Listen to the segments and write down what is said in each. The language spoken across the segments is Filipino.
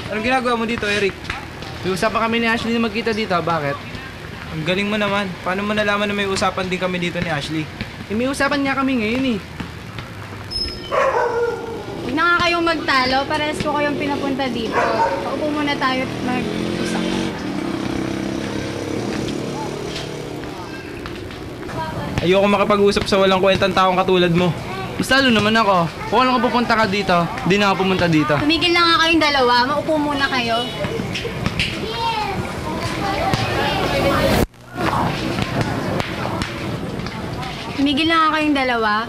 Anong ginagawa mo dito, Eric? May usapan kami ni Ashley na magkita dito, bakit? Ang galing mo naman. Paano mo nalaman na may usapan din kami dito ni Ashley? May usapan nga kami ngayon eh. Huwag na nga kayong magtalo, parehas ko kayong pinapunta dito. Paupo muna tayo at mag-usap. Ayoko makapag-usap sa walang kwentang taong katulad mo. Mas lalo naman ako. Kung alam ko pupunta ka dito, di na ako pumunta dito. Tumigil na nga kayong dalawa, maupo muna kayo. Tumigil na nga kayong dalawa.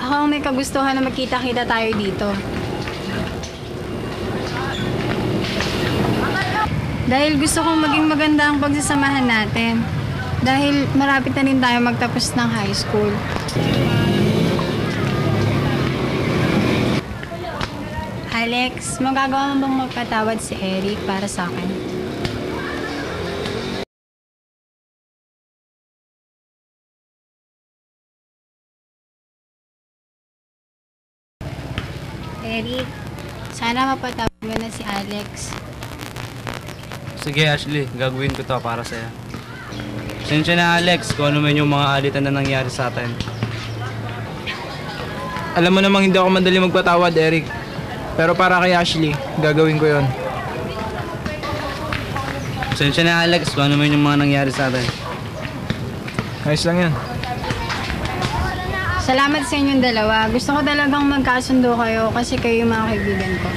Ako ang may kagustuhan na magkita-kita tayo dito. Dahil gusto kong maging maganda ang pagsasamahan natin. Dahil marapit na rin tayo magtapos ng high school. Alex, magagawa mo bang magpatawad si Eric para sa akin? Eric, sana mapatawad mo na si Alex. Sige Ashley, gagawin ko to para sa'yo. Pasensya na Alex kung ano man yung mga alitan na nangyari sa atin. Alam mo namang hindi ako madali magpatawad, Eric. Pero para kay Ashley, gagawin ko yon. Pasensya na Alex kung ano man yung mga nangyari sa atin. Ayos lang yan. Salamat sa inyong dalawa. Gusto ko talagang magkasundo kayo kasi kayo yung mga kaibigan ko.